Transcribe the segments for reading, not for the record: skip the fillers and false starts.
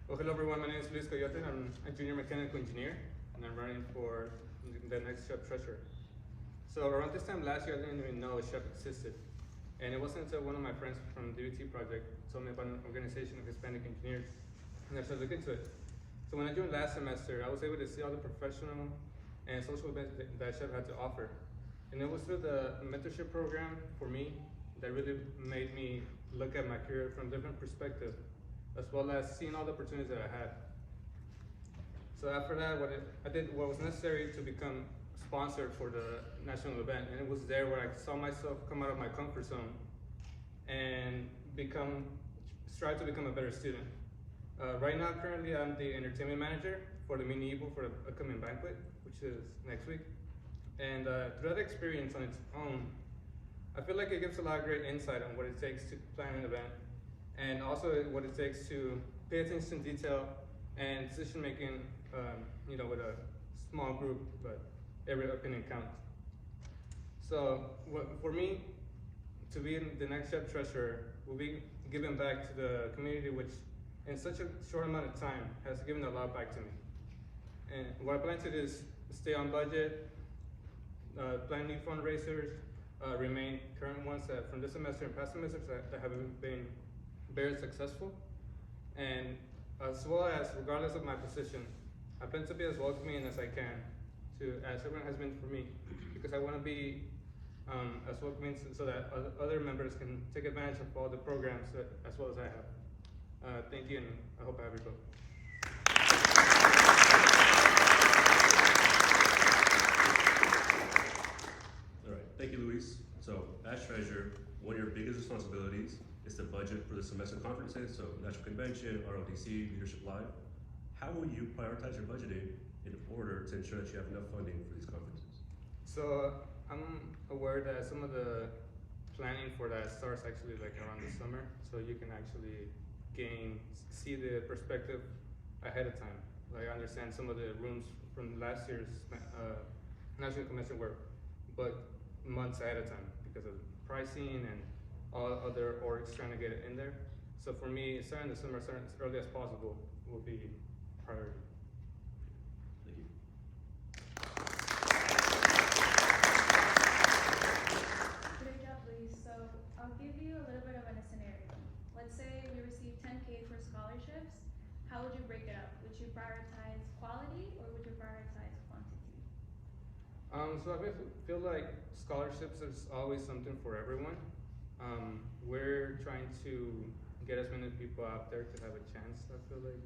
Well, hello everyone, my name is Coyote. I'm a junior mechanical engineer, and I'm running for the next SHPE treasurer. So around this time last year, I didn't even know SHPE existed. And it wasn't until one of my friends from the DVT project told me about an organization of Hispanic engineers, and I started looking into it. So when I joined last semester, I was able to see all the professional and social events that SHPE had to offer. And it was through the mentorship program for me that really made me look at my career from a different perspective, as well as seeing all the opportunities that I had. So after that, I did what was necessary to become sponsored for the national event, and it was there where I saw myself come out of my comfort zone and strive to become a better student. Right now, currently, I'm the entertainment manager for the mini Evo for the upcoming banquet, which is next week. And through that experience on its own, I feel like it gives a lot of great insight on what it takes to plan an event, and also what it takes to pay attention to detail and decision making, with a small group, but every opinion counts. So for me, to be the next SHPE treasurer will be giving back to the community, which in such a short amount of time has given a lot back to me. And what I plan to do is stay on budget, plan new fundraisers, remain current ones that from this semester and past semesters that have been very successful, and as well as, regardless of my position, I plan to be as welcoming as I can as everyone has been for me, because I want to be as welcoming so that other members can take advantage of all the programs as well as I have. Thank you, and I hope I have your vote. All right, thank you, Luis. So, as treasurer, one of your biggest responsibilities is the budget for the semester conferences, so National Convention, ROTC, Leadership Live. How will you prioritize your budgeting in order to ensure that you have enough funding for these conferences? So I'm aware that some of the planning for that starts actually like around the summer, so you can actually see the perspective ahead of time. Like I understand some of the rooms from last year's National Convention were booked months ahead of time because of pricing and all other orgs trying to get it in there. So for me, starting the summer, starting as early as possible will be priority. Thank you. Great job, Luis. So I'll give you a little bit of a scenario. Let's say we receive 10K for scholarships. How would you break it up? Would you prioritize quality or would you prioritize quantity? So I feel like scholarships is always something for everyone. We're trying to get as many people out there to have a chance, I feel like.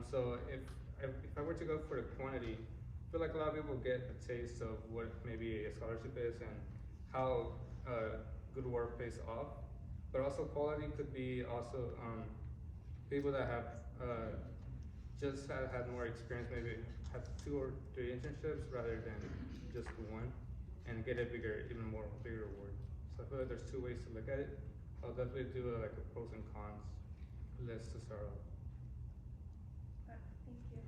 So if I were to go for the quantity, I feel like a lot of people get a taste of what maybe a scholarship is and how good work pays off. But also quality could be also people that have just had more experience, maybe have 2 or 3 internships rather than just one, and get a bigger reward. So I feel like there's 2 ways to look at it. I'll definitely do like a pros and cons list to start off. Thank you.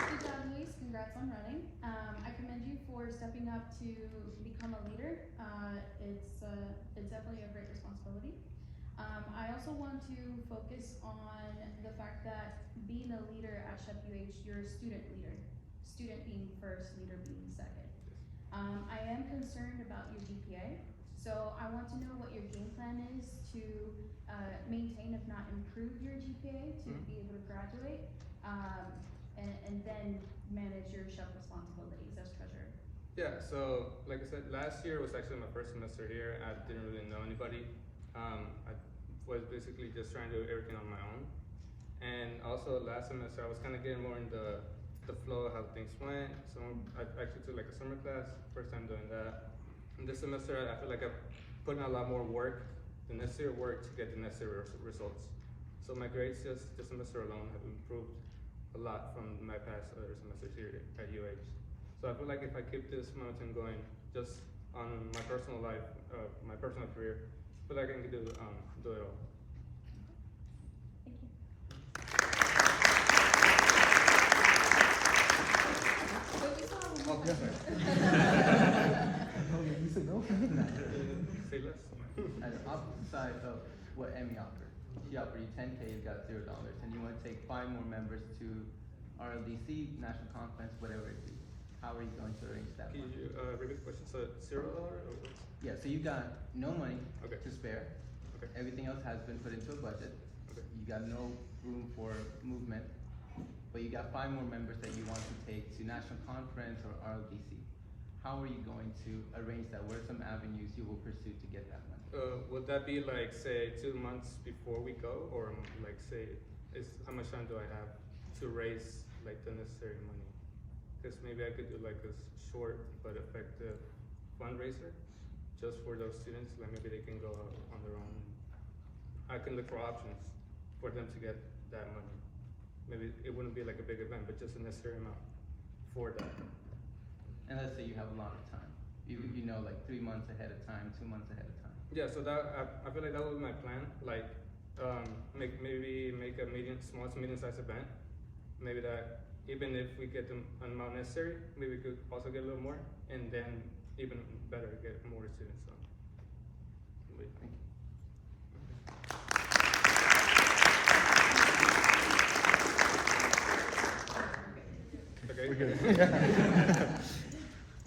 Good job, Luis. Congrats on running. I commend you for stepping up to become a leader. It's definitely a great responsibility. I also want to focus on the fact that being a leader at SHPE-UH, you're a student leader. Student being first, leader being second. I am concerned about your GPA, so I want to know what your game plan is to maintain, if not improve, your GPA to be able to graduate, and then manage your SHPE responsibilities as treasurer. Yeah, so like I said, last year was actually my first semester here. I didn't really know anybody. I was basically just trying to do everything on my own. And also last semester, I was kind of getting more in the flow of how things went. So I actually took like a summer class, first time doing that. And this semester, I feel like I've put in a lot more work, the necessary work to get the necessary results. So my grades just this semester alone have improved a lot from my past other semesters here at UH. So I feel like if I keep this momentum going, just on my personal life, my personal career, I feel like I can do it all. Thank you. But we still have one more question. Say pay less. As the opposite side of what Emmy offered. She offered you 10K, you got $0, and you want to take 5 more members to RLDC, national conference, whatever it be. How are you going to arrange that? Can you repeat the question? So $0 or what? Yeah, so you got no money Okay. to spare. Okay. Everything else has been put into a budget. Okay. You got no room for movement, but you got 5 more members that you want to take to national conference or RLDC. How are you going to arrange that? What are some avenues you will pursue to get that money? Would that be like, say, 2 months before we go, or like, say, how much time do I have to raise like the necessary money? Because maybe I could do like a short but effective fundraiser just for those students. Like maybe they can go out on their own. I can look for options for them to get that money. Maybe it wouldn't be like a big event, but just a necessary amount for that. And let's say you have a lot of time. You know, like 3 months ahead of time, 2 months ahead of time. Yeah, so that I feel like that was my plan. Like, make a small to medium-sized event. Maybe that even if we get the amount necessary, maybe we could also get a little more, and then even better get more students. So, Thank you. okay.